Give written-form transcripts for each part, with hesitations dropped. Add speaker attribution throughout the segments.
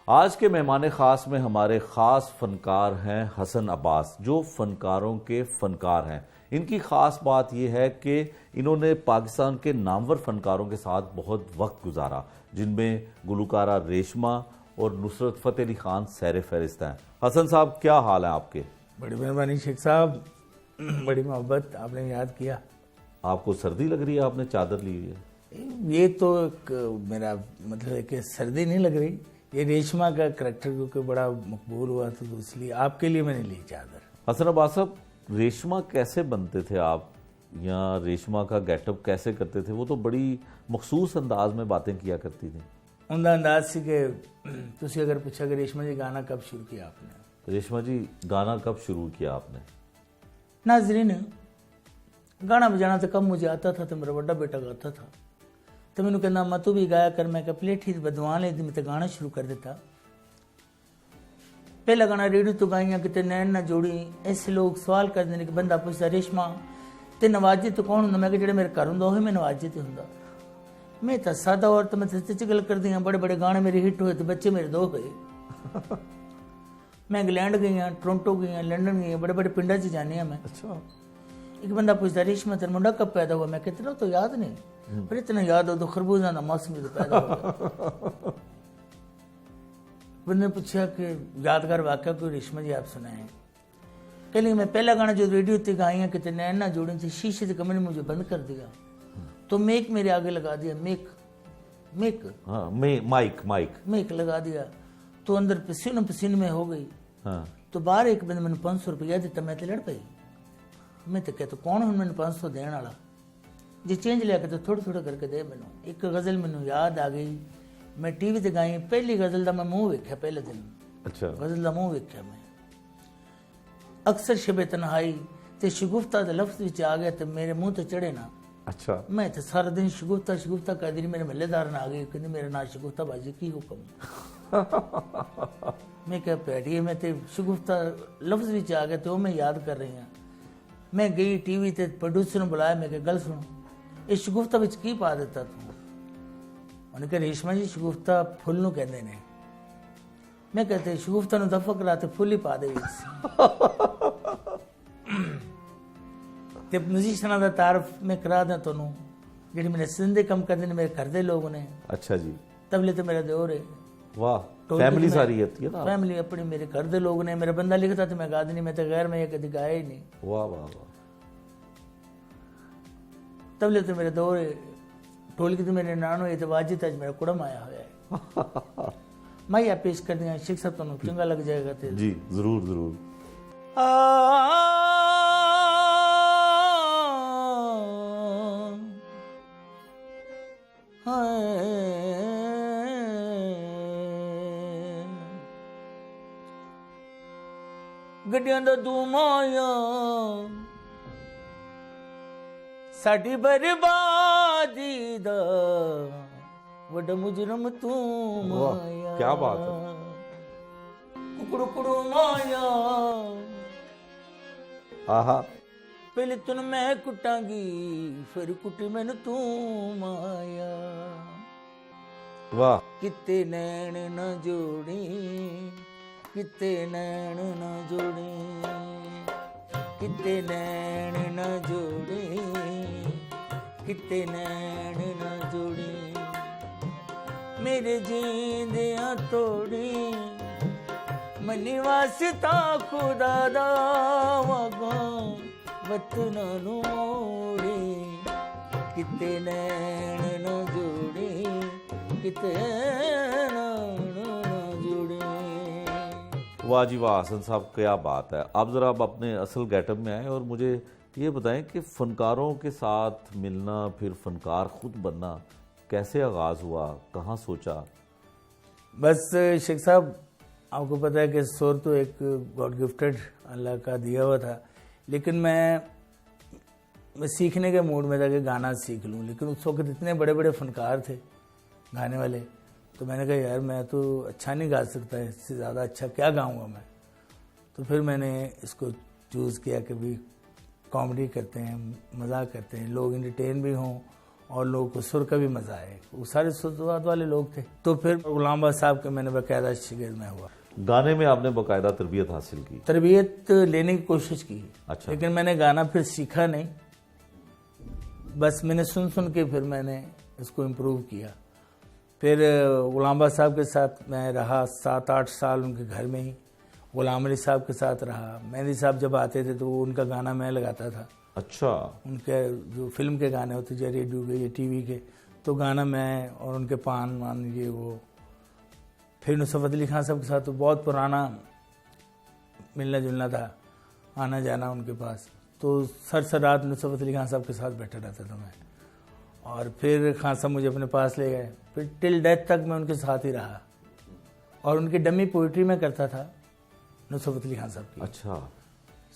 Speaker 1: आज के मेहमान ख़ास में हमारे ख़ास फनकार हैं हसन अब्बास, जो फनकारों के फनकार हैं। इनकी ख़ास बात यह है कि इन्होंने पाकिस्तान के नामवर फनकारों के साथ बहुत वक्त गुजारा, जिनमें गुलकारा रेशमा और नुसरत फ़तेह अली खान सैर फहरिस्त हैं। हसन साहब, क्या हाल है आपके?
Speaker 2: बड़ी मेहरबानी शेख साहब, बड़ी मोहब्बत, आपने याद किया।
Speaker 1: आपको सर्दी लग रही है? आपने चादर ली हुई है।
Speaker 2: ये तो मेरा मतलब है कि सर्दी नहीं लग रही, ये रेशमा का करैक्टर क्योंकि बड़ा मकबूल हुआ तो इसलिए आपके लिए मैंने ली चादर।
Speaker 1: हसन अब्बास साहब, रेशमा कैसे बनते थे आप, या रेशमा का गेटअप कैसे करते थे? वो तो बड़ी मखसूस अंदाज में बातें किया करती थी।
Speaker 2: उनका अंदाज से कि तुसी अगर पूछा कि रेशमा जी गाना कब शुरू किया आपने?
Speaker 1: रेशमा जी, गाना कब शुरू किया आपने?
Speaker 2: नाजरीन, गाना बजाना तो कब मुझे आता था, तो मेरा बड़ा बेटा गाता था, तो मैंने कहना मैं तू भी गाया कर। मैं प्लेट ही बदवान ले मैं तो गाना शुरू कर देता। पहला गाना रेडियो तो गाइया कितने नैन ना जोड़ी। ऐसे लोग सवाल कर देने कि बंदा पूछता रेशमा ते नवाजे तो कौन होंगे? मैं जो मेरे घर होंगे वही मैं नवाजे तो होंगे। मैं तो सादा औरत, मैं सच गल कर दी। बड़े बड़े गाने मेरे हिट हुए तो बच्चे मेरे दो हुए। मैं इंग्लैंड गई हाँ, टोरंटो गई हाँ, लंदन गई हाँ, बड़े बड़े पिंडा च जाने मैं। अच्छा। एक बंदा पूछता रेशमा तेरा मुंडा कब पैदा हुआ? मैं कितना तो याद नहीं, पर इतना याद हो तो खरबूजा ना मौसम में तो पैदा हुआ। बंदे ने पूछा कि यादगार वाक़या कोई रेशमा जी आप सुनाए? कहली मैं पहला गाना जो रेडियो ते गाई कि नैन ना जोड़ी थी, शीशे के कमरे में मुझे बंद कर दिया तो मेक मेरे आगे लगा दिया। मेक
Speaker 1: हाँ, माइक
Speaker 2: मेक लगा दिया तो अंदर पसीने पसीने में हो गई।
Speaker 1: हाँ।
Speaker 2: तो बाहर एक बंदे मैंने 500 रुपया दिता, मैं तो लड़ पई। मैं तो कहता कौन हूँ मैंने 500 देने वाला, जो चेंज लिया के तो थोड़ा थोड़ा करके दे। मैनू एक गज़ल मैनू याद आ गई, मैं टीवी ते गाई। पहली गज़ल का मैं मुँह वेख्या पहले दिन।
Speaker 1: अच्छा।
Speaker 2: गज़ल का मुँह वेख्या मैं। अक्सर शबे तन्हाई ते शगुफ्ता के लफ्ज़ विच आ गया तो मेरे मुँह ते चढ़े ना।
Speaker 1: अच्छा।
Speaker 2: मैं तो सारा दिन शगुफ्ता कर दी। मेरे महल्लेदार आ गए, कहते मेरा नाम शगुफ्ता बाजी की हुक्म। मैं क्या पैड़ी, मैं तो शगुफ्ता लफ्ज़ विच आ गया तो मैं याद कर रही हूँ। मैं गई टीवी ते प्रोड्यूसर ने बुलाया, मैं क्या गल सुनो, इस शगुफ्ता विच की पा दिता तू? उन्हें कहा रेशमा जी शगुफ्ता फुल नूं कहंदे ने। मैं कहते शगुफ्ता नूं दफा करा ते फुल ही पा दे विच। ते म्यूजिशियनां दा तारफ मैं करा दा तोनू, जेह्ड़े मेरे सिंधे कम करदे ने मेरे घर दे लोग ने।
Speaker 1: अच्छा जी।
Speaker 2: तबले ते मेरा दियोर है।
Speaker 1: वाह, फैमिली सारी होती है ना।
Speaker 2: फैमिली अपनी, मेरे घर दे लोग ने। मेरा बंदा लिखता तो मैं गा दी, मैं तो गैर में ये कभी गाया ही नहीं।
Speaker 1: वाह वाह वाह।
Speaker 2: तबले तो मेरे दो ढोलकी तो मेरे नानो है, तो वाजिद आज मेरा कुड़म आया हुआ है। मैं यह पेश कर दिया शेख साहब, तुम चंगा लग जाएगा तेरे।
Speaker 1: जी जरूर जरूर।
Speaker 2: गड्डियां दा धूमाया साडी बर्बादी दा वड्डा मुजरम तू माया।
Speaker 1: क्या बात है।
Speaker 2: कुकड़ू कुड़ू माया
Speaker 1: आहा।
Speaker 2: पहले तुन मैं कुटांगी फिर कुटी मैनू तू माया।
Speaker 1: वाह।
Speaker 2: किते नैन न जोड़ी, किते नैन न जोड़ी, किते नैन न जोड़ी, किते नैन न जोड़ी, मेरे जींदियां तोड़ी, मनी वास्ता खुदा दा वगा वतना नू मोड़ी। किते नैन न जोड़ी, किते नैन न जोड़ी।
Speaker 1: वाह जी वाह हसन साहब, क्या बात है। आप ज़रा अब अपने असल गेटअप में आए और मुझे ये बताएं कि फ़नकारों के साथ मिलना, फिर फ़नकार ख़ुद बनना कैसे आगाज़ हुआ, कहाँ सोचा?
Speaker 2: बस शेख साहब, आपको पता है कि सुर तो एक गॉड गिफ्टेड अल्लाह का दिया हुआ था, लेकिन मैं सीखने के मूड में था कि गाना सीख लूँ। लेकिन उस वक्त इतने बड़े बड़े फ़नकार थे गाने वाले, तो मैंने कहा यार मैं तो अच्छा नहीं गा सकता, इससे ज़्यादा अच्छा क्या गाऊंगा मैं। तो फिर मैंने इसको चूज़ किया कि भी कॉमेडी करते हैं, मज़ाक करते हैं, लोग इंटरटेन भी हों और लोगों को सुर का भी मज़ा आए। वो सारे सुरवात वाले लोग थे। तो फिर गुलाम बादशाह साहब के मैंने बाकायदा शिगिर्द में हुआ।
Speaker 1: गाने में आपने बाकायदा तरबियत हासिल की?
Speaker 2: तरबियत लेने की कोशिश की।
Speaker 1: अच्छा।
Speaker 2: लेकिन मैंने गाना फिर सीखा नहीं, बस मैंने सुन सुन के फिर मैंने इसको इम्प्रूव किया। फिर गुलाम बादशाह साहब के साथ मैं रहा 7-8 साल उनके घर में ही। गुलाम अली साहब के साथ रहा। मेहंदी साहब जब आते थे तो उनका गाना मैं लगाता था।
Speaker 1: अच्छा।
Speaker 2: उनके जो फिल्म के गाने होते थे, रेडियो के या टीवी के, तो गाना मैं और उनके पान मान ये वो। फिर नुसरत अली खान साहब के साथ तो बहुत पुराना मिलना जुलना था, आना जाना उनके पास। तो सर रात नुसरत अली खान साहब के साथ बैठा रहता था मैं। और फिर खान साहब मुझे अपने पास ले गए। फिर टिल डेथ तक मैं उनके साथ ही रहा। और उनकी डमी पोइट्री में करता था नुसरत अली खान साहब की।
Speaker 1: अच्छा।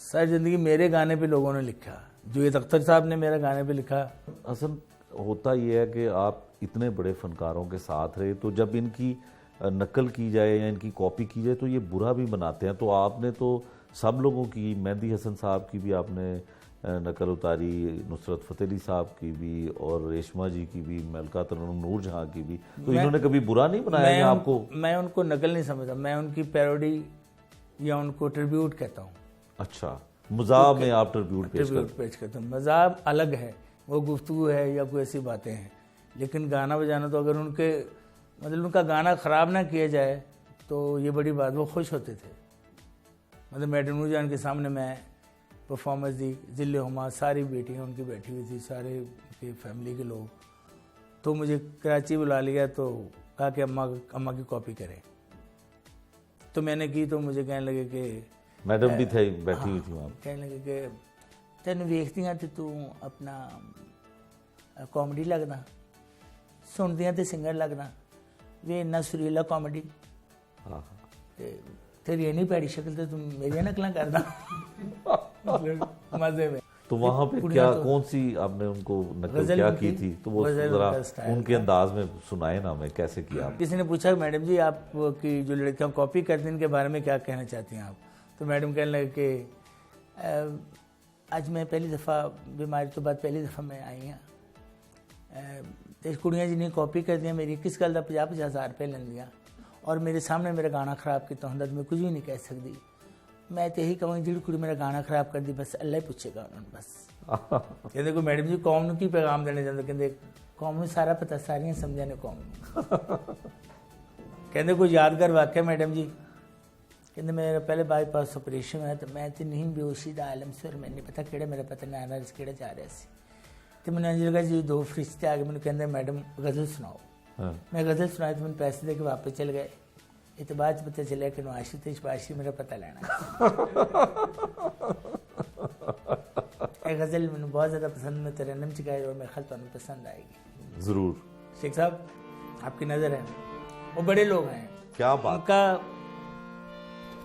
Speaker 2: सारी ज़िंदगी मेरे गाने पे लोगों ने लिखा। जुवेद अख्तर साहब ने मेरे गाने पे लिखा।
Speaker 1: असल होता यह है कि आप इतने बड़े फनकारों के साथ रहे, तो जब इनकी नकल की जाए या इनकी कॉपी की जाए तो ये बुरा भी बनाते हैं। तो आपने तो सब लोगों की, मेहंदी हसन साहब की भी आपने नकल उतारी, नुसरत फ़तेह अली साहब की भी, और रेशमा जी की भी, मलका तरन्नुम नूर जहाँ की भी। तो इन्होंने कभी बुरा नहीं बनाया आपको?
Speaker 2: मैं उनको नकल नहीं समझता, मैं उनकी पैरोडी या उनको ट्रिब्यूट कहता हूँ।
Speaker 1: अच्छा, मज़ाक में आप ट्रिब्यूट
Speaker 2: पेश करते हैं। मज़ाक अलग है, वो गुफ्तगू है या कोई ऐसी बातें हैं। लेकिन गाना बजाना तो अगर उनके मतलब उनका गाना ख़राब ना किया जाए तो ये बड़ी बात। वो खुश होते थे। मतलब मैडम नूरजहान के सामने मैं परफॉर्मेंस दी, जिले हुमा सारी बेटियाँ उनकी बैठी हुई थी, सारे उनके फैमिली के लोग। तो मुझे कराची बुला लिया, तो कहा कि अम्मा की कॉपी करें। तो मैंने की। तो मुझे कहने लगे कि
Speaker 1: मैडम भी थे बैठी हुई थी वहाँ।
Speaker 2: कहने लगे कि तेन वेखदियां तो तू अपना कॉमेडी लगना, सुनदियां तो सिंगर लगना, वे इन्ना सुरीला कॉमेडी, तेरी इन्नी भैड़ी शक्ल तो तुम मेरी नकल करदा। मजे में।
Speaker 1: तो वहाँ पे क्या कौन सी आपने उनको नकल क्या की थी? तो वो जरा उनके अंदाज में सुनाए ना, हमें कैसे किया?
Speaker 2: किसी ने पूछा मैडम जी आपकी जो लड़कियां कॉपी करती हैं इनके बारे में क्या कहना चाहती हैं आप? तो मैडम कहने लगे कि आज मैं पहली दफ़ा, बीमारी तो बाद पहली दफ़ा मैं आई हाँ, तो कुड़ियाँ जिन्हें कॉपी करदियाँ मेरी किस गल का 50-50 हज़ार रुपये लैंदियां, और मेरे सामने मेरा गाना खराब किया होंदा तो मैं कुछ भी नहीं कह सकती। मैं तो यही कहूँगी जी कुड़ी मेरा गाना खराब कर दी, बस अल्लाह ही पूछेगा उन्होंने। बस कहते कोई मैडम जी कौम नूं की पैगाम देने जाते? कहते कौम नूं सारा पता, सारियां समझा ने कौम नूं। कहते कोई यादगार वाक़या मैडम जी? कहते मेरा पहले बाईपास ऑपरेशन है तो मैं तो नहीं बेहोशी का आलम से, और मैंने नहीं पता कि मेरा पता नाना कि जा रहा सी। तो मैंने अंज लगा जी 2 फरिश्ते आ गए, मैंने कहते मैडम गज़ल सुनाओ। मैं गज़ल सुनाई तो मैंने पैसे दे के वापस चल गए। ये तो बाद पता चला कि आशिश बाशी मेरा पता लेना। गज़ल मैंने बहुत ज़्यादा पसंद, में तरन्नुम च गाई और मेरे ख्याल तो पसंद आएगी
Speaker 1: ज़रूर।
Speaker 2: शेख साहब आपकी नज़र है, वो बड़े लोग हैं,
Speaker 1: क्या बात।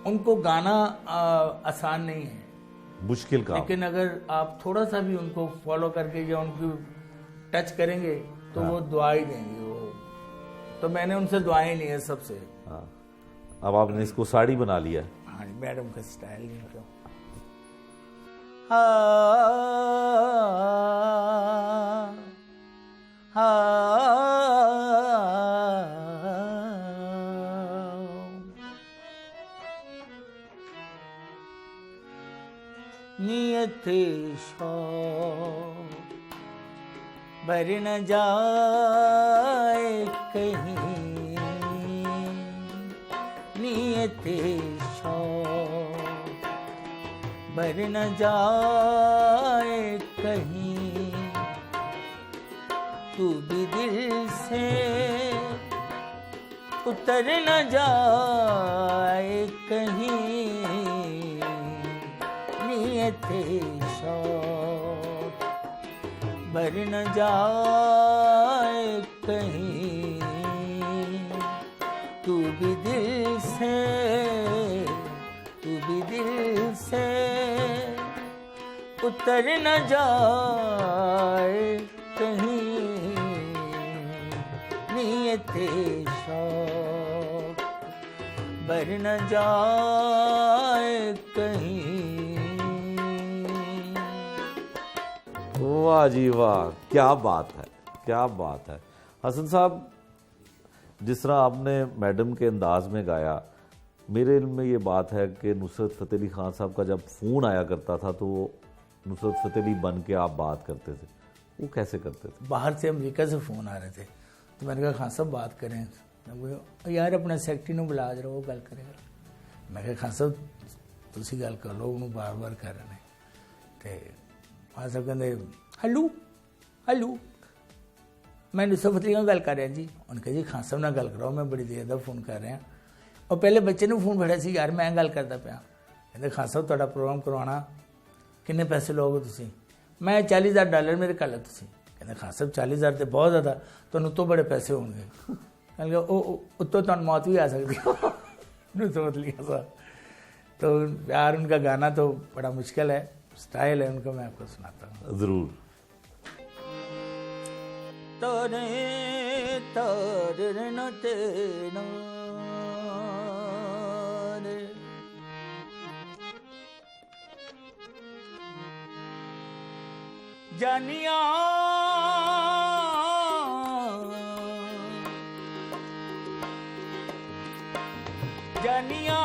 Speaker 2: उनको गाना आसान नहीं है,
Speaker 1: मुश्किल काम।
Speaker 2: लेकिन अगर आप थोड़ा सा भी उनको फॉलो करके या उनको टच करेंगे तो वो दुआ ही देंगे वो। तो मैंने उनसे दुआएं ली है सबसे।
Speaker 1: हाँ, अब आपने इसको साड़ी बना लिया।
Speaker 2: हाँ, मैडम का स्टाइल नहीं तो। नियत शौक बर न जाए कहीं, नियत शौक बर न जाए कहीं, तू भी दिल से उतर न जाए कहीं, नियत शौक बर न जाए कहीं, तू भी दिल से उतर न जाए कहीं, नियत शौक बर न जाए कहीं।
Speaker 1: वाह जी वाह, क्या बात है, क्या बात है हसन साहब, जिस तरह आपने मैडम के अंदाज में गाया, मेरे इल्म में ये बात है कि नुसरत फ़तेह अली खान साहब का जब फ़ोन आया करता था तो वो नुसरत फ़तेह अली बन के आप बात करते थे, वो कैसे करते थे?
Speaker 2: बाहर से अमेरिका से फ़ोन आ रहे थे तो मैंने कहा खान साहब बात करें। यार अपना सैकटरी ਨੂੰ बुला जरा, वो गल करेगा। मैं कहा खान साहब तुसी गल कर लो, ਉਹਨੂੰ बार-बार कर रहे हैं। तो खान साहब कहते हेलो हेलो मैं नुसरत फ़तेह अली गल कर रहा जी। उन्होंने कहा जी खान साहब नाल गल कराओ, मैं बड़ी देर का फ़ोन कर रहा। और पहले बच्चे ने फोन फड़िया सी, यार मैं गल करता पाया। कहते खान साहब तुहाडा प्रोग्राम करवाना, किन्ने पैसे लोगे तुसी? मैं $40,000 मेरे कर लो तुसी। कहते खान साहब 40,000 तो बहुत ज़्यादा, तुहानूं तो बड़े पैसे होंगे। कहने उत्तों तुहानूं मौत भी आ सकती है। नुसरत अली साहब तो यार उनका गाना तो बड़ा मुश्किल है, स्टाइल है उनका, मैं आपको सुनाता हूँ
Speaker 1: ज़रूर।
Speaker 2: तरे तरे न तेना जानिया जानिया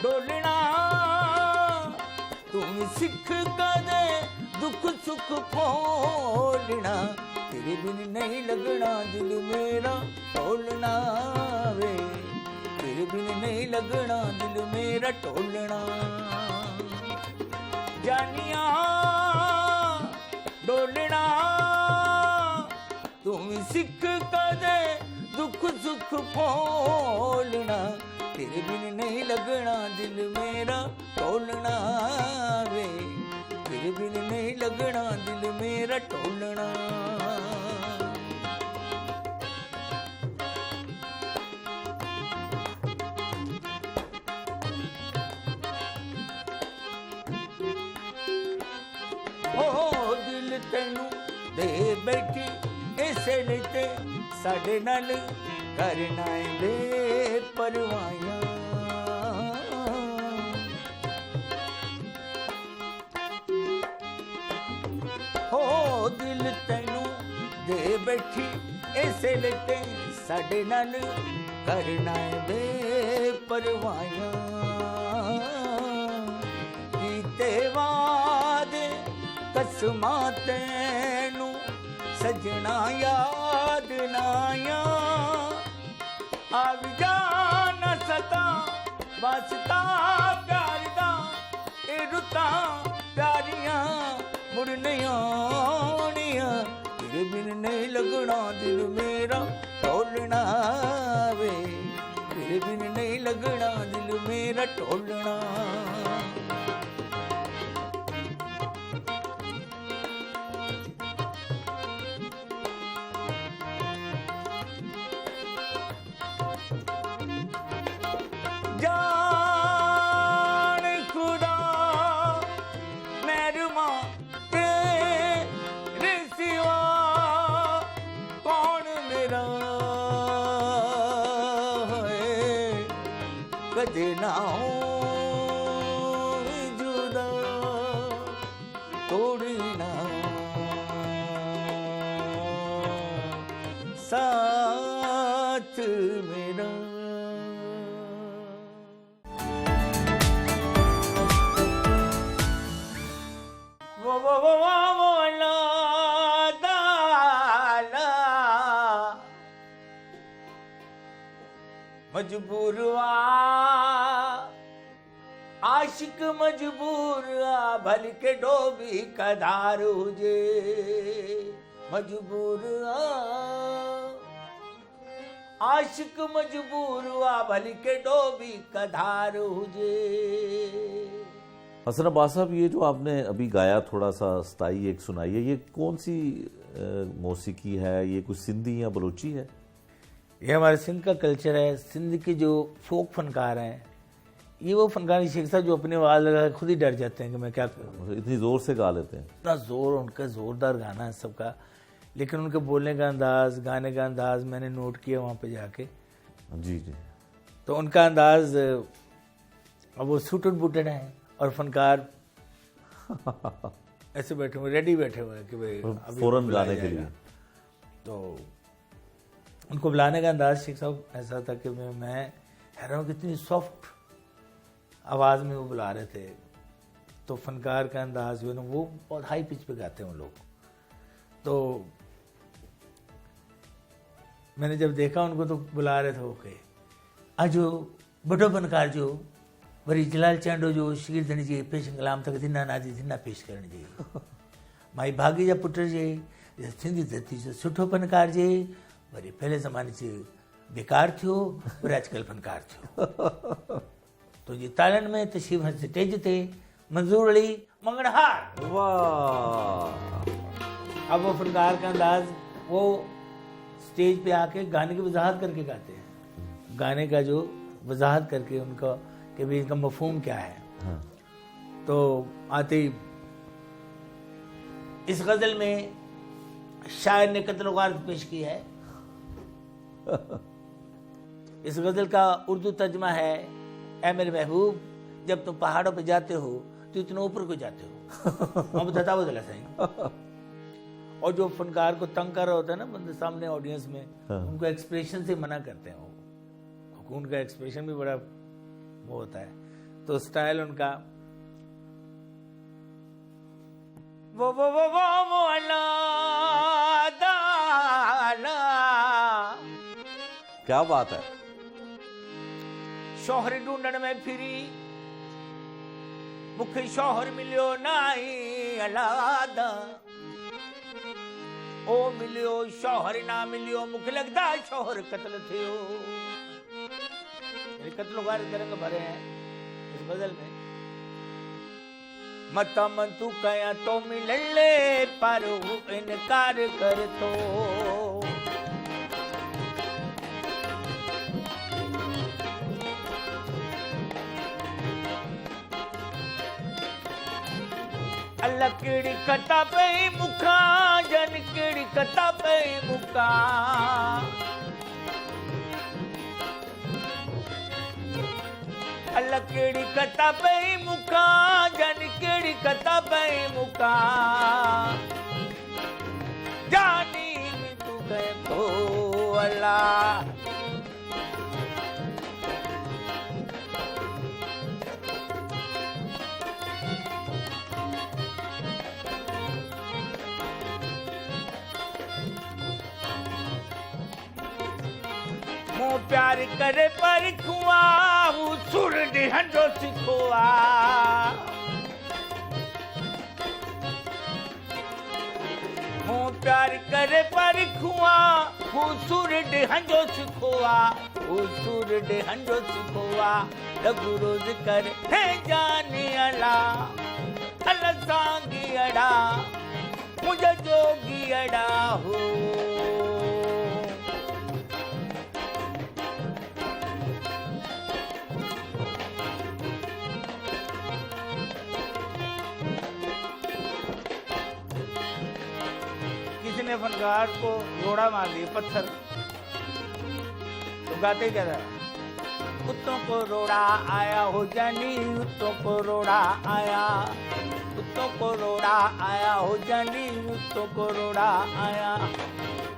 Speaker 2: डोलना तुम सिख कदे दुख सुख खोलना, तेरे बिन नहीं लगना दिल मेरा टोलना वे, तेरे बिन नहीं लगना दिल मेरा टोलना। जानिया डोलना तुम सिख कदे दुख सुख खोलना, तेरे बिन नहीं लगना दिल मेरा टोलना वे, तेरे बिन नहीं लगना दिल मेरा टोलना। दिल तेनू दे बैठी इसे लेते साडे नाल करना बे परवाइयां। हो दिल तेनू दे बैठी इसे लेते साडे नाल करना बे परवाइयां। कीते वादे कसमां तैनू सजना याद नाया, आव जा न सता वास्ता प्यार दा, ए रुतां प्यारियां मुड़ नहीं आउणियां, तेरे बिन नहीं लगना दिल मेरा टोलना वे, तेरे बिन नहीं लगना दिल मेरा टोलना। जान खुदा मेहरमा तेरे सिवा कौन मेरा है, कदे ना हो जुदा तोड़ना साथ मेरा। मजबूर आशिक मजबूर भल के डोबी कदार हुजे, मजबूर आशिक मजबूर भल के डोबी कदार हुजे।
Speaker 1: हसन अब्बास साहब, ये जो आपने अभी गाया थोड़ा सा स्टाई एक सुनाई है, ये कौन सी मौसीकी है? ये कुछ सिंधी या बलोची है?
Speaker 2: ये हमारे सिंध का कल्चर है। सिंध के जो फोक फनकार हैं, ये वो फनकार शेख साहब जो अपने आवाज़ लगा खुद ही डर जाते हैं कि मैं क्या करूँ,
Speaker 1: इतनी ज़ोर से गा लेते हैं।
Speaker 2: इतना ज़ोर, उनका ज़ोरदार गाना है सबका, लेकिन उनके बोलने का अंदाज़, गाने का अंदाज़ मैंने नोट किया वहाँ पे जाके।
Speaker 1: जी जी।
Speaker 2: तो उनका अंदाज़, अब वो सूटेड बूटेड हैं और फनकार ऐसे बैठे हुए, रेडी बैठे हुए हैं कि भाई अभी
Speaker 1: फौरन
Speaker 2: बुलाया
Speaker 1: गाने के
Speaker 2: जाएगा।
Speaker 1: लिए।
Speaker 2: तो उनको बुलाने का अंदाज शेख साहब ऐसा था कि मैं हैरान हूँ कितनी सॉफ्ट आवाज़ में वो बुला रहे थे। तो फनकार का अंदाज जो है ना वो बहुत हाई पिच पे गाते हैं वो लोग। तो मैंने जब देखा उनको तो बुला रहे थे ओके अजो बड़ो फनकार जो वरी जलाल चांडो जो शीर धनी जी पेश कलाम तक धिना नाजी धिना पेश करण जी माई भागी जा पुट जे सिंधी धरती जो सुठो फनकार जे वरी पहले ज़माने च बेकार थियो वरी अॼुकल्ह फनकार थियो। तो जी तालन में तशरीफ़ स्टेज ते मंजूर अली मंगणहार।
Speaker 1: वाह,
Speaker 2: अब वो फनकार का अंदाज वो स्टेज पे आके गाने की वजाहत करके गाते हैं, गाने का जो वजाहत करके उनका कि भाई इसका मफहूम क्या है।
Speaker 1: हाँ।
Speaker 2: तो आते ही इस गज़ल में शायर ने कत्ल वारद पेश की है। इस गज़ल का उर्दू तर्जमा है, ऐ मेरे महबूब जब तुम पहाड़ों पे जाते हो तो इतना ऊपर को जाते हो। अब बताता वो सही। और जो फनकार को तंग कर रहा होता है ना बंदे सामने ऑडियंस में, उनको एक्सप्रेशन से मना करते हैं वो, उनका एक्सप्रेशन भी बड़ा वो होता है। तो स्टाइल उनका वो अल्लाह दाला।
Speaker 1: क्या बात है।
Speaker 2: शोहर ढूंढण में फिरी मुखे शोहर मिलियो नाई अलादा। ओ मिलियो शोहर ना मिलियो मुखे लगदा शोहर कत्ल थियो। कत्ल वारे तरंग भरे हैं इस गजल में। मता मन तू कया तो मिलले पर इनकार कर तो। अल्लाह केड़ी कता पे मुखा जन केड़ी कता पे मुखा। अल्लाह केड़ी कता पे मुखा जन केड़ी कता पे मुखा। जानी में तू गए तो अल्लाह। मुँह प्यार करे पर खुआ सुर हंडो सिखुआ। मुँह प्यार करे पर खुआ सुर हंडो सिखुआ। सुर हंडो सिखुआ लघु रोज कर है जाने अला। अल सांगी अड़ा मुझे जोगी अड़ा हो। किसने फनकार को रोड़ा मार दिया पत्थर, तो गाते क्या था? कुत्तों को रोड़ा आया हो जानी, कुत्तों को रोड़ा आया, कुत्तों को रोड़ा आया हो जानी, कुत्तों को रोड़ा आया।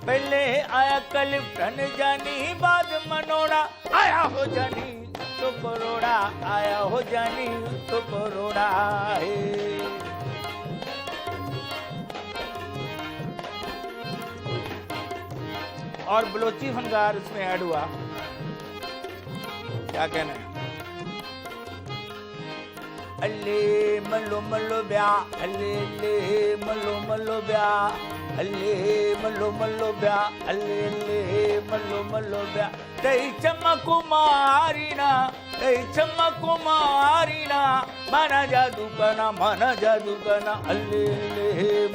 Speaker 2: पहले आया कलिफ्टन जानी, बाद मनोड़ा आया हो जानी, कुत्तों को रोड़ा आया हो जानी, कुत्तों को रोड़ा है। और बलोची फनकार उसमें ऐड हुआ। क्या कहना है? अल्ले मल्लो मल्लो ब्या, अल्ले अल्ले मल्लो मल्लो ब्या, अल्ले मल्लो मल्लो ब्या, अल्ले अल्ले मल्लो मल्लो ब्या। दही चमको मारीना, दही चमको मारीना, माना जादू करना, माना जादू करना। अल्ले अल्ले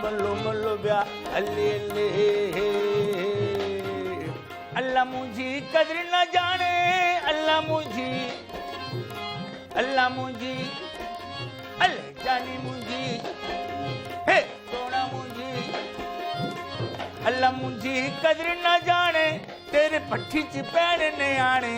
Speaker 2: मल्लो मल्लो ब्या, अल्ले अल्ले। अल्लाह मुझी कदर न जाने, अल्लाह मुझी, अल्लाह मुझी, अल्लाह जानी मुझी, हे सोना मुझी। अल्लाह मुझी कदर न जाने, तेरे पट्टी च पैण ने आने,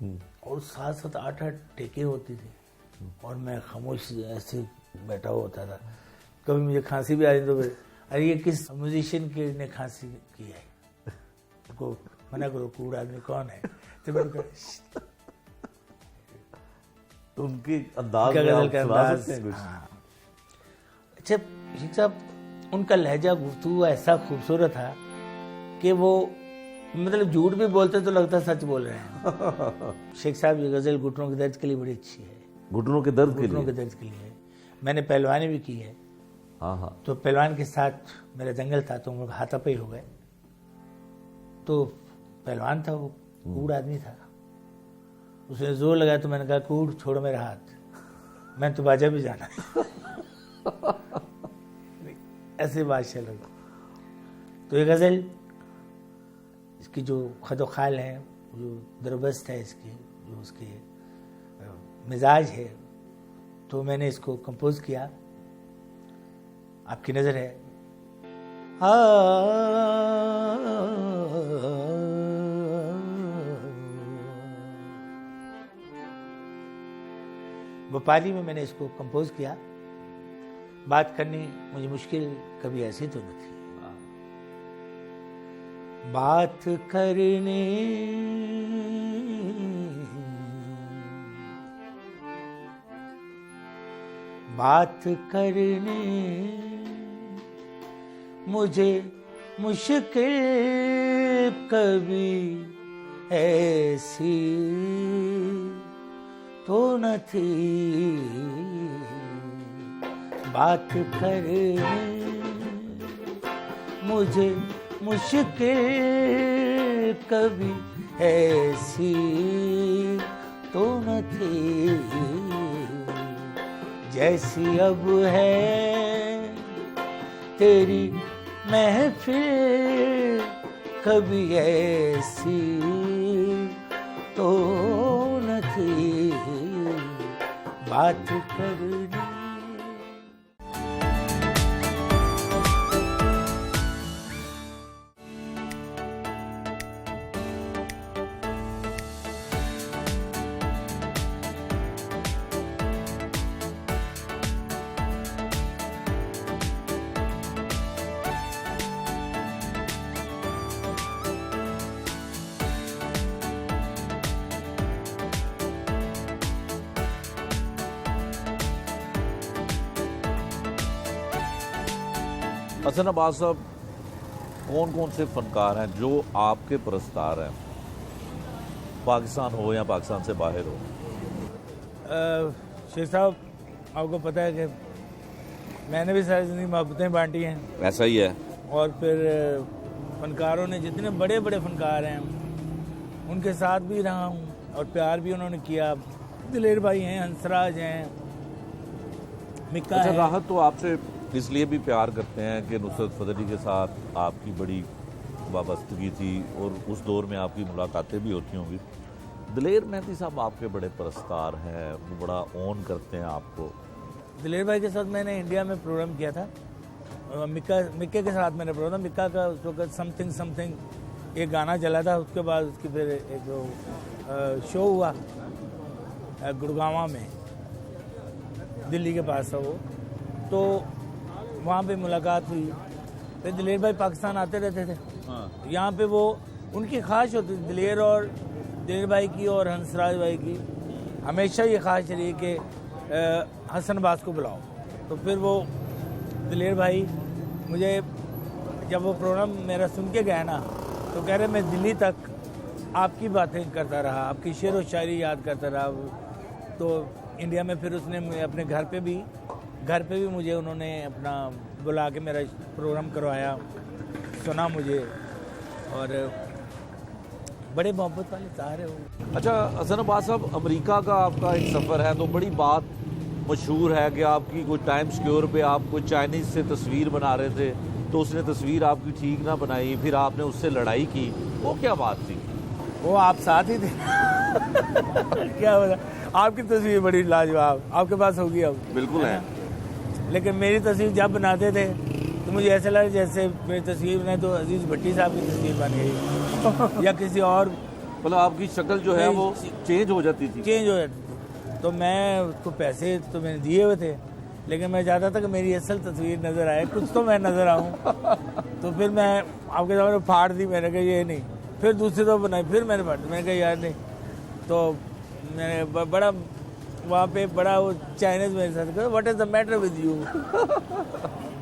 Speaker 2: और 7-7 8-8 टेकें होती थी और मैं खामोश ऐसे बैठा हुआ होता था। कभी मुझे खांसी भी आ जाती तो अरे ये किस म्यूजिशियन के ने खांसी की है, उनको मना करो, कूड़ आदमी कौन है। तो मैंने कहा
Speaker 1: तो उनकी अंदाज में आप सुना सकते हैं कुछ?
Speaker 2: हाँ। अच्छा शेख साहब, उनका लहजा गुफ्तगू ऐसा खूबसूरत था कि वो मतलब झूठ भी बोलते तो लगता सच बोल रहे हैं। शेख साहब ये गजल घुटनों के दर्द के लिए बड़ी अच्छी है।
Speaker 1: घुटनों के दर्द के लिए?
Speaker 2: घुटनों के दर्द के लिए। मैंने पहलवानी भी की है।
Speaker 1: हाँ हाँ।
Speaker 2: तो पहलवान के साथ मेरा जंगल था तो हम लोग हाथापाई हो गए। तो पहलवान था वो, कूड़ आदमी था, उसने जोर लगाया तो मैंने कहा कूड़ छोड़ो मेरा हाथ, मैं तो बाजा भी जाना ऐसे बात चल रही। तो ये गजल, इसकी जो खदो खाल है, जो दरबस्त है इसकी, जो उसके मिजाज है, तो मैंने इसको कंपोज किया। आपकी नजर है। भोपाली में मैंने इसको कंपोज किया। बात करनी मुझे मुश्किल कभी ऐसी तो न थी। बात करने मुझे मुश्किल कभी ऐसी तो न थी। बात करने मुझे मुश्किल कभी ऐसी तो न थी, जैसी अब है तेरी महफिल कभी ऐसी तो न थी। बात करनी
Speaker 1: हसन अब्बास साहब, कौन कौन से फनकार हैं जो आपके परस्तार हैं, पाकिस्तान हो या पाकिस्तान से बाहर हो?
Speaker 2: शेख साहब, आपको पता है कि मैंने भी सारी ज़िंदगी मोहब्बतें बांटी हैं।
Speaker 1: ऐसा ही है।
Speaker 2: और फिर फनकारों ने, जितने बड़े बड़े फनकार हैं उनके साथ भी रहा हूँ और प्यार भी उन्होंने किया। दिलेर भाई हैं, हंसराज हैं, मिक्का
Speaker 1: अच्छा,
Speaker 2: है।
Speaker 1: राहत तो आपसे इसलिए भी प्यार करते हैं कि नुसरत फतेह के साथ आपकी बड़ी वाबस्तगी थी और उस दौर में आपकी मुलाकातें भी होती होंगी। दिलेर मेहंदी साहब आपके बड़े परस्तार हैं, वो बड़ा ऑन करते हैं आपको।
Speaker 2: दिलेर भाई के साथ मैंने इंडिया में प्रोग्राम किया था। मिक्के के साथ मैंने प्रोग्राम, मिक्का का उस वक्त समथिंग समथिंग एक गाना चला था। उसके बाद उसकी फिर एक जो शो हुआ गुड़गांव में, दिल्ली के पास था वो, तो वहाँ पे मुलाकात हुई। फिर दिलेर भाई पाकिस्तान आते रहते थे। यहाँ पे वो उनकी ख्वाहिश होती थी, दिलेर और दिलेर भाई की और हंसराज भाई की हमेशा ये ख्वाहिश रही कि हसन अब्बास को बुलाओ। तो फिर वो दिलेर भाई मुझे जब वो प्रोग्राम मेरा सुन के गया ना, तो कह रहे मैं दिल्ली तक आपकी बातें करता रहा, आपकी शेर व शायरी याद करता रहा। तो इंडिया में फिर उसने अपने घर पे भी मुझे उन्होंने अपना बुला के मेरा प्रोग्राम करवाया, सुना मुझे, और बड़े मोहब्बत वाले तारे हो।
Speaker 1: अच्छा हसन अब्बास साहब, अमेरिका का आपका एक सफ़र है तो बड़ी बात मशहूर है कि आपकी कोई टाइम स्क्वायर पे आप कोई चाइनीज़ से तस्वीर बना रहे थे, तो उसने तस्वीर आपकी ठीक ना बनाई, फिर आपने उससे लड़ाई की। वो क्या बात थी?
Speaker 2: वो आप साथ ही थे क्या बता, आपकी तस्वीर बड़ी लाजवाब आपके पास होगी अब।
Speaker 1: बिल्कुल है।
Speaker 2: लेकिन मेरी तस्वीर जब बनाते थे तो मुझे ऐसा लगा जैसे मेरी तस्वीर बनाए तो अजीज़ भट्टी साहब की तस्वीर बन गई या किसी और
Speaker 1: मतलब आपकी शक्ल जो है वो चेंज हो जाती थी?
Speaker 2: चेंज हो जाती थी। तो मैं उसको पैसे तो मैंने दिए हुए थे, लेकिन मैं चाहता था कि मेरी असल तस्वीर नज़र आए, कुछ तो मैं नज़र आऊँ। तो फिर मैं आपके सामने फाड़ दी, मैंने कहा ये नहीं। फिर दूसरी तो बनाई, फिर मैंने फाड़ दी, मैंने कहा यार नहीं। तो मैंने बड़ा वहाँ पे बड़ा वो चाइनीज मेरे साथ कहा, what is the matter with you,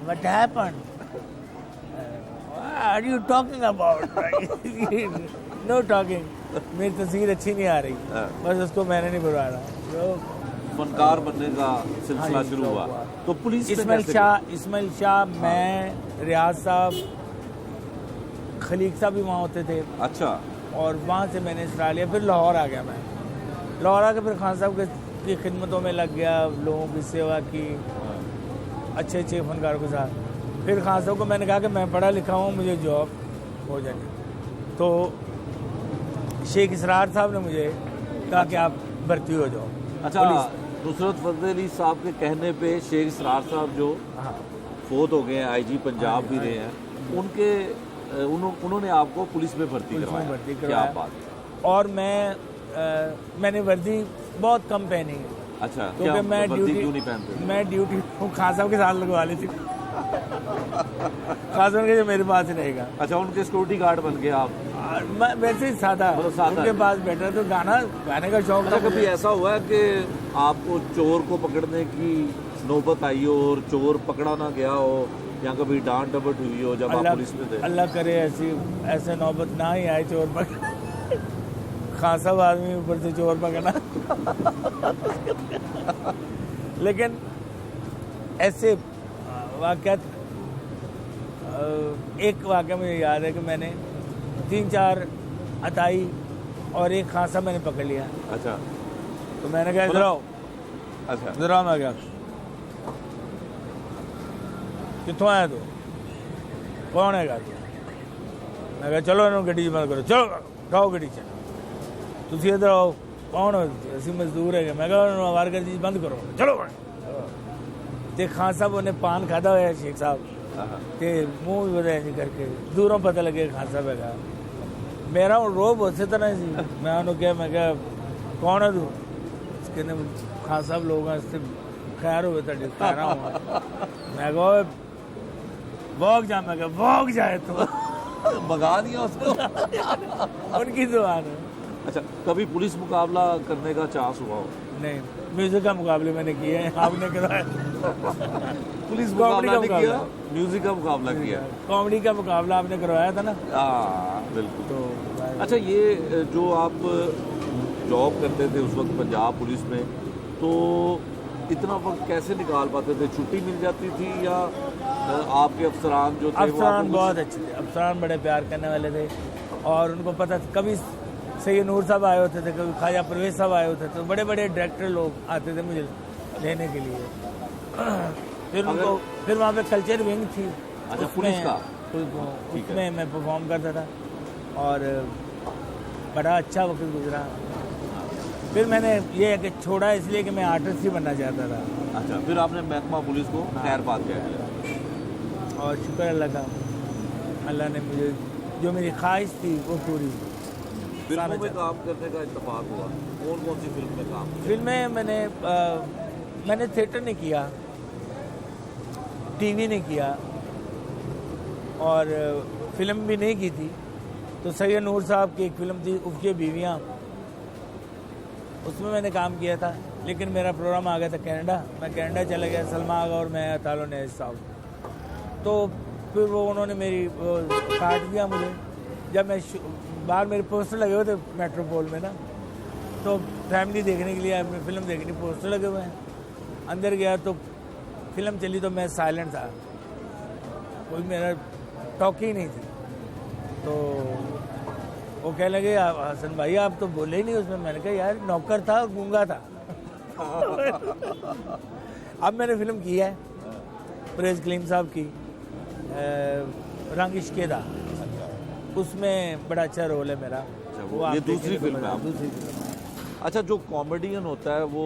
Speaker 2: what happened, are you talking about, no talking. मेरी तस्वीर अच्छी नहीं आ रही, बस उसको मैंने नहीं बुलवाया। तो
Speaker 1: फनकार बनने का सिलसिला शुरू हुआ। तो पुलिस
Speaker 2: इस्माइल शाह, मैं, रियाज साहब, खलीक साहब भी वहाँ होते थे।
Speaker 1: अच्छा।
Speaker 2: और वहाँ से मैंने इसरा लिया, फिर लाहौर आ गया। मैं लाहौर आके फिर खान साहब की खिदमतों में लग गया, लोगों की सेवा की, अच्छे अच्छे फनकारों के साथ। फिर खान साहब को मैंने कहा कि मैं पढ़ा लिखा हूँ, मुझे जॉब हो जाए। तो शेख इसरार साहब ने मुझे कहा कि आप भर्ती हो जाओ।
Speaker 1: अच्छा, नुसरत फतेह अली साहब के कहने पे शेख इसरार साहब जो फोत हो गए हैं, आईजी पंजाब भी रहे हैं, उन्होंने आपको पुलिस में भर्ती करवाया। क्या बात है।
Speaker 2: और मैंने वर्दी बहुत कम पहनी है।
Speaker 1: अच्छा,
Speaker 2: क्योंकि मैं
Speaker 1: वर्दी क्यों नहीं पहनते?
Speaker 2: मैं ड्यूटी खान साहब के साथ लगवा ली थी। खान साहब के मेरे पास ही रहेगा।
Speaker 1: अच्छा, उनके सिक्योरिटी गार्ड बन गए आप?
Speaker 2: वैसे ही सादा, उनके पास बैठा तो गाने का शौक था।
Speaker 1: कभी ऐसा हुआ है कि आपको चोर को पकड़ने की नौबत आई हो और चोर पकड़ा ना गया हो, या कभी डांट डपट हुई हो जब आप पुलिस में थे?
Speaker 2: अल्लाह करे ऐसे नौबत ना ही आए चोर पकड़। खान साहब आदमी ऊपर से चोर पकड़ना। लेकिन ऐसे वाक़यात, एक वाक़या मुझे याद है कि मैंने 3-4 अताई और एक खान साहब मैंने पकड़ लिया।
Speaker 1: अच्छा।
Speaker 2: तो मैंने कहा इधर आओ।
Speaker 1: अच्छा।
Speaker 2: इधर आओ। मैं क्या, कितों आया तू, कौन है तू? मैं कहा चलो इन्होंने गड्डी बंद करो, चलो उठाओ गड्डी, चलो तुम इधर आओ। कौन हो? असि मजदूर है। मैं कहा वारगर जी बंद करो, चलो। ते खान साहब उन्हें पान खादा हुआ शेख साहब, ते मुंह भी बदल नहीं करके दूरों पता लगे खान साहब है। मेरा रोब उसी तरह सी। मैं उन्होंने क्या, मैं क्या कौन है तू? कहने खान साहब लोग खैर हो खैर हो। मैं कहा वॉक जा। मैं कहा वॉक जाए तो
Speaker 1: भगा दिया उसको।
Speaker 2: उनकी जुबान है।
Speaker 1: अच्छा, कभी पुलिस मुकाबला करने का चांस हुआ हो?
Speaker 2: नहीं, म्यूजिक का मुकाबले मैंने किए हैं, आपने कराया।
Speaker 1: पुलिस मुकाबला नहीं किया, म्यूजिक का मुकाबला किया।
Speaker 2: कॉमेडी का मुकाबला आपने करवाया था ना?
Speaker 1: बिल्कुल।
Speaker 2: तो
Speaker 1: अच्छा, ये जो आप जॉब करते थे उस वक्त पंजाब पुलिस में, तो इतना वक्त कैसे निकाल पाते थे? छुट्टी मिल जाती थी या आपके अफसरान जो थे?
Speaker 2: अफसरान बहुत अच्छे थे, अफसरान बड़े प्यार करने वाले थे, और उनको पता था। कभी सैयद नूर साहब आए होते थे, कभी ख्वाजा परवेज साहब आए होते थे, तो बड़े बड़े डायरेक्टर लोग आते थे मुझे लेने के लिए। फिर वहाँ पे कल्चर विंग थी।
Speaker 1: अच्छा, पुलिस का?
Speaker 2: उसमें मैं परफॉर्म करता था और बड़ा अच्छा वक्त गुजरा। फिर मैंने ये कि छोड़ा इसलिए कि मैं आर्टिस्ट ही बनना चाहता था।
Speaker 1: अच्छा, फिर आपने महकमा पुलिस को खैर बात किया?
Speaker 2: और शुक्र अल्लाह का, अल्लाह ने मुझे जो मेरी ख्वाहिश थी वो पूरी।
Speaker 1: फिल्मों में काम करने का इत्तेफाक हुआ? कौन कौन सी फिल्म में काम?
Speaker 2: फिल्में मैंने थिएटर नहीं किया, टीवी नहीं किया, और फिल्म भी नहीं की थी। तो सैयद नूर साहब की एक फिल्म थी उफ़ बीवियाँ, उसमें मैंने काम किया था। लेकिन मेरा प्रोग्राम आ गया था कनाडा, मैं कनाडा चला गया। सलमा आगा और मैं तालो ने साहब, तो फिर वो उन्होंने मेरी काट दिया मुझे। जब मैं बाहर मेरे पोस्टर लगे हुए थे मेट्रोपोल में ना, तो फैमिली देखने के लिए अपनी फिल्म देखनी, पोस्टर लगे हुए हैं। अंदर गया तो फिल्म चली, तो मैं साइलेंट था, कोई मेरा टॉक ही नहीं थी। तो वो कह लगे हसन भाई आप तो बोले ही नहीं उसमें। मैंने कहा यार नौकर था और गूंगा था। अब मैंने फिल्म की है परेज कलीम साहब की, रंग इश्के दा, उसमें बड़ा अच्छा रोल है मेरा।
Speaker 1: अच्छा, वो ये दूसरी फिल्म है?
Speaker 2: दूसरी फिल्म।
Speaker 1: अच्छा, जो कॉमेडियन होता है वो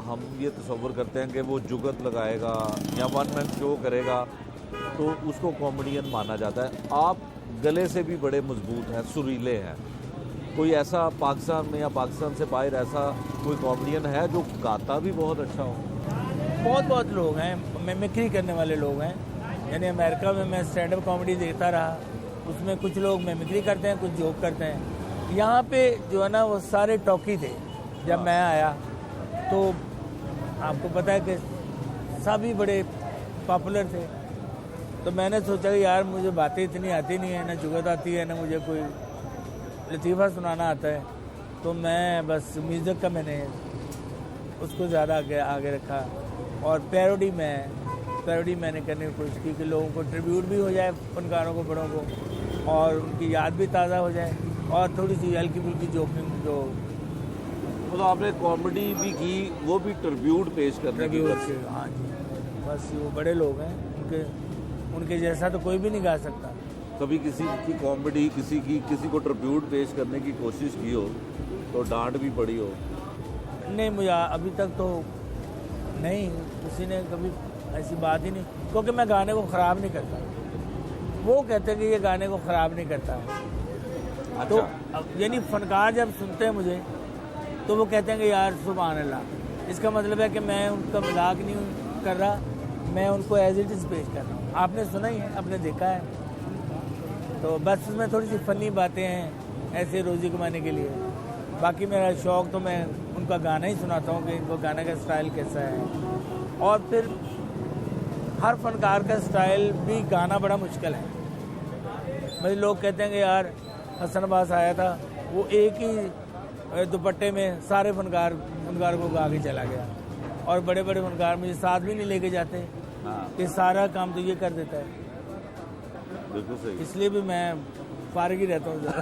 Speaker 1: हम ये तसव्वुर करते हैं कि वो जुगत लगाएगा या वन मैन शो करेगा तो उसको कॉमेडियन माना जाता है। आप गले से भी बड़े मजबूत हैं, सुरीले हैं, कोई ऐसा पाकिस्तान में या पाकिस्तान से बाहर ऐसा कोई कॉमेडियन है जो गाता भी बहुत अच्छा हो?
Speaker 2: बहुत लोग हैं, मिमिक्री करने वाले लोग हैं। यानी अमेरिका में मैं स्टैंड अप कॉमेडी देखता रहा, उसमें कुछ लोग मिमिक्री करते हैं, कुछ जोक करते हैं। यहाँ पे जो है ना वो सारे टॉकी थे। जब मैं आया तो आपको पता है कि सभी बड़े पॉपुलर थे, तो मैंने सोचा कि यार मुझे बातें इतनी आती नहीं है, ना जुगत आती है, ना मुझे कोई लतीफ़ा सुनाना आता है, तो मैं बस म्यूज़िक का मैंने उसको ज़्यादा आगे रखा। और पैरोडी मैंने करने की कोशिश की कि लोगों को ट्रिब्यूट भी हो जाए, फनकारों को, बड़ों को, और उनकी याद भी ताज़ा हो जाए, और थोड़ी सी हल्की फुल्की जोकिंग जो
Speaker 1: मतलब आपने कॉमेडी भी की, वो भी ट्रिब्यूट पेश करने की।
Speaker 2: हाँ जी, बस वो बड़े लोग हैं, उनके जैसा तो कोई भी नहीं गा सकता।
Speaker 1: कभी किसी की कॉमेडी किसी को ट्रिब्यूट पेश करने की कोशिश की हो तो डांट भी पड़ी हो?
Speaker 2: नहीं, मुझे अभी तक तो नहीं, किसी ने कभी ऐसी बात ही नहीं, क्योंकि मैं गाने को ख़राब नहीं करता। वो कहते हैं कि ये गाने को ख़राब नहीं करता है।
Speaker 1: अच्छा।
Speaker 2: तो यानी फनकार जब सुनते हैं मुझे तो वो कहते हैं कि यार सुभान अल्लाह। इसका मतलब है कि मैं उनका मजाक नहीं कर रहा, मैं उनको एज इट इज़ पेश कर रहा हूँ। आपने सुना ही है, आपने देखा है, तो बस उसमें थोड़ी सी फ़नी बातें हैं ऐसे रोज़ी कमाने के लिए। बाकी मेरा शौक़ तो मैं उनका गाना ही सुनाता हूँ कि इनको गाने का स्टाइल कैसा है। और फिर हर फनकार का स्टाइल भी गाना बड़ा मुश्किल है। मतलब लोग कहते हैं कि यार हसन अब्बास आया था, वो एक ही दुपट्टे में सारे फनकार को गा के चला गया, और बड़े बड़े फनकार मुझे साथ भी नहीं लेके जाते कि सारा काम तो ये कर देता है।
Speaker 1: बिल्कुल सही।
Speaker 2: इसलिए भी मैं फारिग ही रहता हूँ ज़रा।